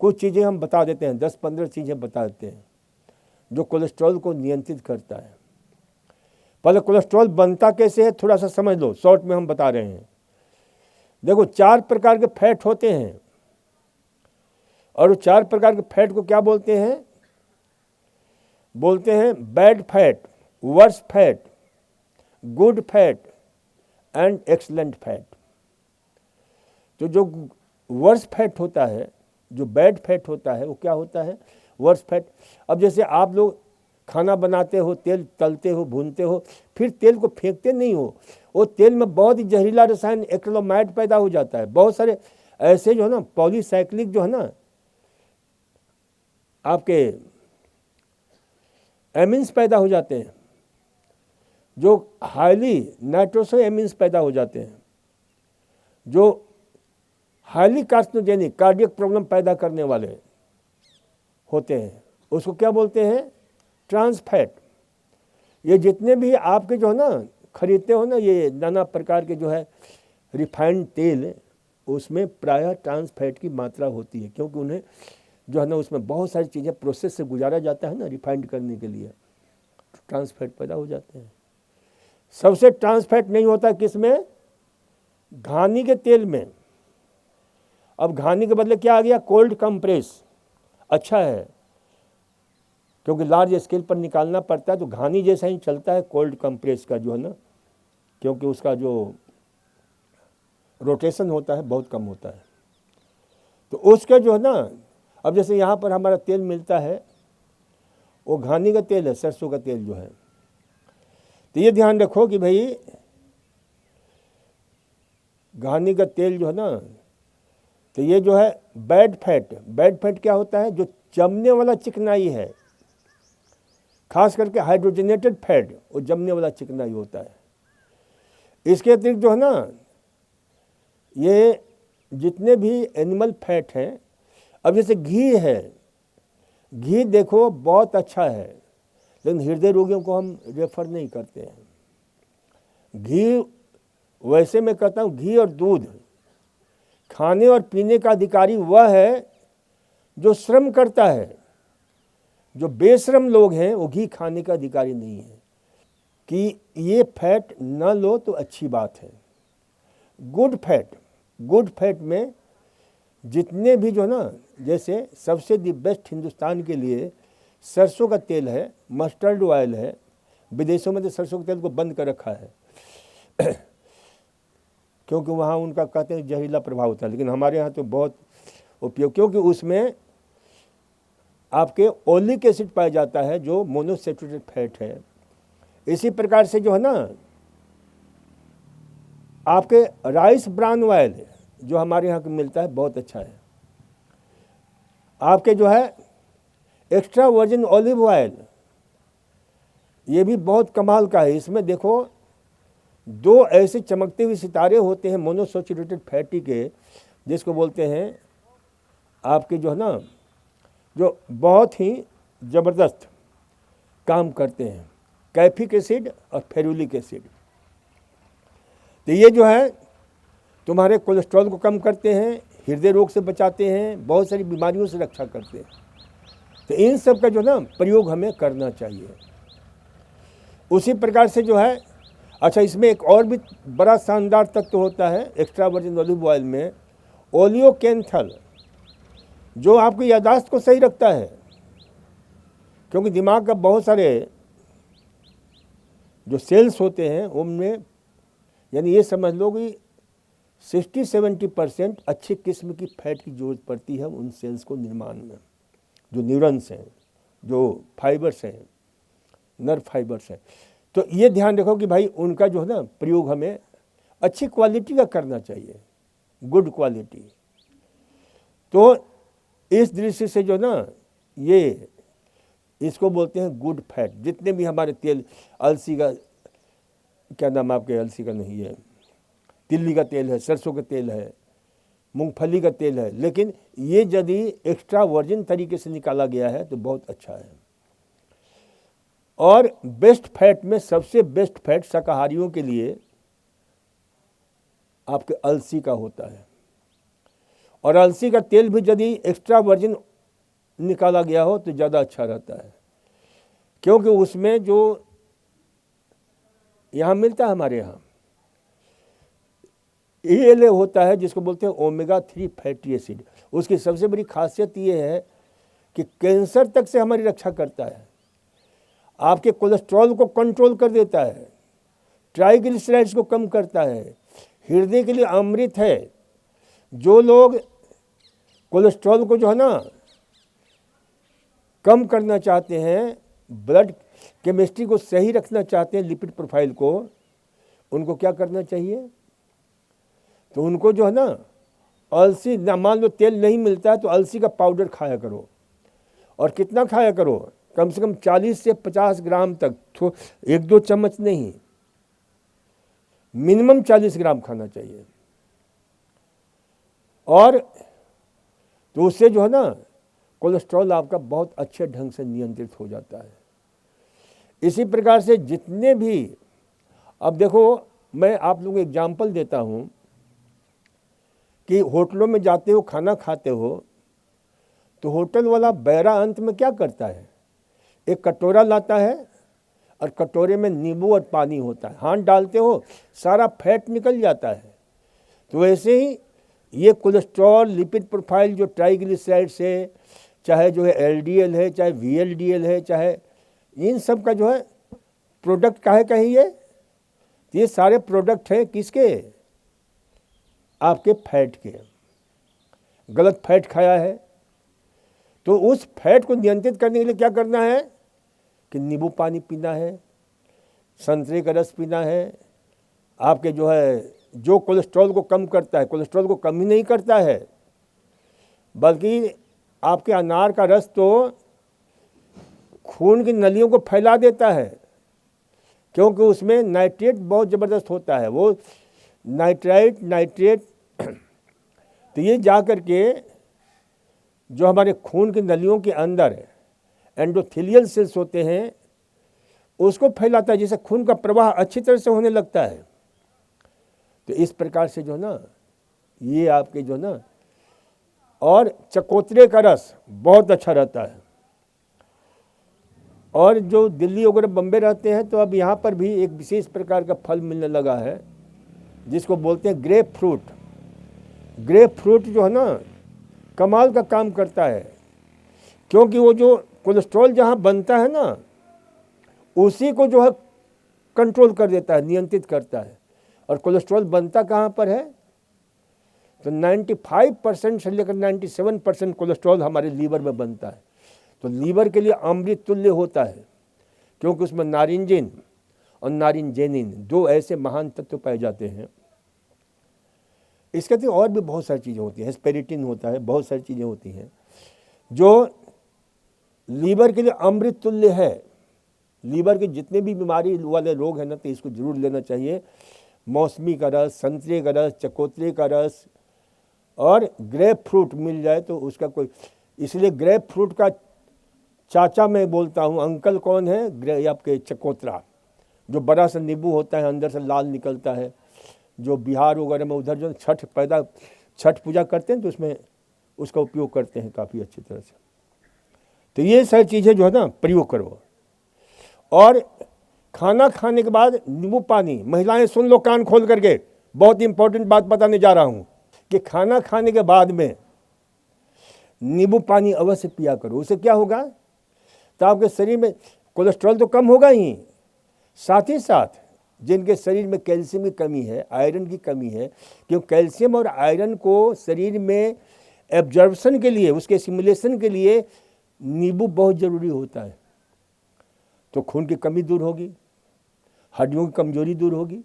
कुछ चीज़ें हम बता देते हैं, 10-15 चीज़ें बता देते हैं जो कोलेस्ट्रॉल को नियंत्रित करता है। पहले कोलेस्ट्रॉल बनता कैसे है थोड़ा सा समझ लो, शॉर्ट में हम बता रहे हैं। देखो 4 प्रकार के फैट होते हैं, और वो 4 प्रकार के फैट को क्या बोलते हैं? बोलते हैं bad fat, worse fat, good fat and excellent fat. तो जो वर्स फैट होता है, जो बैड फैट होता है, वो क्या होता है? Worse fat. अब जैसे आप लोग खाना बनाते हो, तेल तलते हो, भूनते हो, फिर तेल को फेंकते नहीं हो, वो तेल में बहुत ही जहरीला रसायन एक्रिलामाइड पैदा हो जाता है। बहुत सारे ऐसे जो है ना पॉलीसाइक्लिक जो है ना आपके एमिन्स पैदा हो जाते हैं, जो हाईली नाइट्रोसो एमिन्स पैदा हो जाते हैं, जो हाईली कार्सिनोजेनिक कार्डियक प्रॉब्लम पैदा करने वाले होते हैं। उसको क्या बोलते हैं? Trans fat. ये जितने भी आपके जो है ना खरीदते हो ना, ये नाना प्रकार के जो है रिफाइंड तेल, उसमें प्रायः ट्रांस फैट की मात्रा होती है, क्योंकि उन्हें जो है ना उसमें बहुत सारी चीज़ें प्रोसेस से गुजारा जाता है ना रिफाइंड करने के लिए, तो ट्रांस फैट पैदा हो जाते हैं। सबसे ट्रांस फैट नहीं होता किसमें? घानी के तेल में। अब घानी के बदले क्या आ गया? Cold compress. अच्छा है, क्योंकि लार्ज स्केल पर निकालना पड़ता है, तो घानी जैसा ही चलता है कोल्ड कंप्रेस का जो है ना, क्योंकि उसका जो रोटेशन होता है बहुत कम होता है। तो उसका जो है ना, अब जैसे यहाँ पर हमारा तेल मिलता है, वो घानी का तेल है, सरसों का तेल जो है। तो ये ध्यान रखो कि भाई घानी का तेल जो है ना, तो ये जो है बैड फैट। बैड फैट क्या होता है? जो जमने वाला चिकनाई है, खास करके हाइड्रोजनेटेड फैट, वो जमने वाला चिकनाई होता है। इसके अतिरिक्त जो है ना, ये जितने भी एनिमल फैट हैं, अब जैसे घी है, घी देखो बहुत अच्छा है, लेकिन हृदय रोगियों को हम रेफर नहीं करते हैं। घी वैसे मैं कहता हूँ, घी और दूध खाने और पीने का अधिकारी वह है जो श्रम करता है। जो बेश्रम लोग हैं वो घी खाने का अधिकारी नहीं है। कि ये फैट न लो तो अच्छी बात है। गुड फैट, गुड फैट में जितने भी जो ना, जैसे सबसे दी बेस्ट हिंदुस्तान के लिए सरसों का तेल है, मस्टर्ड ऑयल है। विदेशों में तो सरसों के तेल को बंद कर रखा है क्योंकि वहाँ उनका कहते हैं जहरीला प्रभाव होता है, लेकिन हमारे यहाँ तो बहुत उपयोग, क्योंकि उसमें आपके ओलिक एसिड पाया जाता है जो मोनोसैचुरेटेड फैट है। इसी प्रकार से जो है ना आपके राइस ब्रान ऑयल जो हमारे यहाँ मिलता है बहुत अच्छा है। आपके जो है एक्स्ट्रा वर्जिन ऑलिव ऑयल, ये भी बहुत कमाल का है। इसमें देखो 2 ऐसे चमकते हुए सितारे होते हैं मोनोसैचुरेटेड फैटी के, जिसको बोलते हैं आपके जो है ना, जो बहुत ही ज़बरदस्त काम करते हैं, कैफिक एसिड और फेरुलिक एसिड। तो ये जो है तुम्हारे कोलेस्ट्रॉल को कम करते हैं, हृदय रोग से बचाते हैं, बहुत सारी बीमारियों से रक्षा करते हैं। तो इन सब का जो ना प्रयोग हमें करना चाहिए। उसी प्रकार से जो है, अच्छा इसमें एक और भी बड़ा शानदार तत्व होता है एक्स्ट्रा वर्जिन ऑलिव ऑयल में, ओलियोकेंथल, जो आपकी याददाश्त को सही रखता है। क्योंकि दिमाग का बहुत सारे जो सेल्स होते हैं उनमें, यानी ये समझ लो कि 60-70% अच्छी किस्म की फैट की जरूरत पड़ती है उन सेल्स को निर्माण में, जो न्यूरॉन्स हैं, जो फाइबर्स हैं, नर्व फाइबर्स हैं। तो ये ध्यान रखो कि भाई उनका जो है ना प्रयोग हमें अच्छी क्वालिटी का करना चाहिए, गुड क्वालिटी। तो इस दृष्टि से जो ना ये इसको बोलते हैं गुड फैट। जितने भी हमारे तेल, अलसी का क्या नाम, आपके अलसी का नहीं है, तिल्ली का तेल है, सरसों का तेल है, मूंगफली का तेल है, लेकिन ये यदि एक्स्ट्रा वर्जिन तरीके से निकाला गया है तो बहुत अच्छा है। और बेस्ट फैट में सबसे बेस्ट फैट शाकाहारियों के लिए आपके अलसी का होता है। और अलसी का तेल भी यदि एक्स्ट्रा वर्जिन निकाला गया हो तो ज़्यादा अच्छा रहता है, क्योंकि उसमें जो यहाँ मिलता है हमारे यहाँ ALA होता है, जिसको बोलते हैं ओमेगा 3 फैटी एसिड। उसकी सबसे बड़ी खासियत ये है कि कैंसर तक से हमारी रक्षा करता है, आपके कोलेस्ट्रॉल को कंट्रोल कर देता है, ट्राइग्लिसराइड्स को कम करता है, हृदय के लिए अमृत है। जो लोग कोलेस्ट्रॉल को जो है ना कम करना चाहते हैं, ब्लड केमिस्ट्री को सही रखना चाहते हैं, लिपिड प्रोफाइल को, उनको क्या करना चाहिए? तो उनको जो है ना अलसी, ना मान लो तेल नहीं मिलता है तो अलसी का पाउडर खाया करो। और कितना खाया करो? कम से कम 40 से 50 ग्राम तक, 1-2 चम्मच नहीं, मिनिमम 40 ग्राम खाना चाहिए। और तो उससे जो है ना कोलेस्ट्रॉल आपका बहुत अच्छे ढंग से नियंत्रित हो जाता है। इसी प्रकार से जितने भी, अब देखो मैं आप लोगों को एग्जाम्पल देता हूँ कि होटलों में जाते हो, खाना खाते हो, तो होटल वाला बैरा अंत में क्या करता है? एक कटोरा लाता है और कटोरे में नींबू और पानी होता है, हाथ डालते हो सारा फैट निकल जाता है। तो वैसे ही ये कोलेस्ट्रॉल, लिपिड प्रोफाइल, जो ट्राइग्लिसराइड्स है, चाहे जो है LDL है, चाहे VLDL है, चाहे इन सब का जो है प्रोडक्ट काहे कहिए, ये सारे प्रोडक्ट हैं किसके? आपके फैट के। गलत फैट खाया है तो उस फैट को नियंत्रित करने के लिए क्या करना है कि नींबू पानी पीना है, संतरे का रस पीना है। आपके जो है जो कोलेस्ट्रॉल को कम करता है, कोलेस्ट्रॉल को कम ही नहीं करता है, बल्कि आपके अनार का रस तो खून की नलियों को फैला देता है, क्योंकि उसमें नाइट्रेट बहुत ज़बरदस्त होता है, वो नाइट्रेट तो ये जा कर के जो हमारे खून की नलियों के अंदर एंडोथेलियल सेल्स होते हैं उसको फैलाता है, जिससे खून का प्रवाह अच्छी तरह से होने लगता है। तो इस प्रकार से जो ना ये आपके जो ना, और चकोतरे का रस बहुत अच्छा रहता है। और जो दिल्ली वगैरह बम्बे रहते हैं तो अब यहाँ पर भी एक विशेष प्रकार का फल मिलने लगा है जिसको बोलते हैं ग्रेप फ्रूट। ग्रेप फ्रूट जो है ना कमाल का काम करता है, क्योंकि वो जो कोलेस्ट्रॉल जहाँ बनता है ना उसी को जो है कंट्रोल कर देता है, नियंत्रित करता है। और कोलेस्ट्रॉल बनता कहाँ पर है? तो 95% से लेकर 97% कोलेस्ट्रॉल हमारे लीवर में बनता है। तो लीवर के लिए अमृत तुल्य होता है, क्योंकि उसमें नारिंजिन और नारिंजेनिन 2 ऐसे महान तत्व पाए जाते हैं। इसके और भी बहुत सारी चीज़ें होती हैं, हेस्पेरिटिन होता है, बहुत सारी चीज़ें होती हैं जो लीवर के लिए अमृत तुल्य है। लीवर के जितने भी बीमारी वाले रोग हैं ना तो इसको जरूर लेना चाहिए। मौसमी का रस, संतरे का रस, चकोतरे का रस और ग्रेप फ्रूट मिल जाए तो उसका कोई, इसलिए ग्रेप फ्रूट का चाचा मैं बोलता हूँ, अंकल कौन है? आपके चकोतरा, जो बड़ा सा नींबू होता है, अंदर से लाल निकलता है, जो बिहार वगैरह में उधर जो छठ पूजा करते हैं तो उसमें उसका उपयोग करते हैं काफ़ी अच्छी तरह से। तो ये सारी चीज़ें जो है ना प्रयोग करो। और खाना खाने के बाद नींबू पानी, महिलाएं सुन लो कान खोल करके, बहुत इंपॉर्टेंट बात बताने जा रहा हूँ कि खाना खाने के बाद में नींबू पानी अवश्य पिया करो। उससे क्या होगा? तो आपके शरीर में कोलेस्ट्रॉल तो कम होगा ही, साथ ही साथ जिनके शरीर में कैल्शियम की कमी है, आयरन की कमी है, क्योंकि कैल्शियम और आयरन को शरीर में एब्जॉर्प्शन के लिए, उसके सिमुलेशन के लिए नींबू बहुत ज़रूरी होता है। तो खून की कमी दूर होगी, हड्डियों की कमजोरी दूर होगी,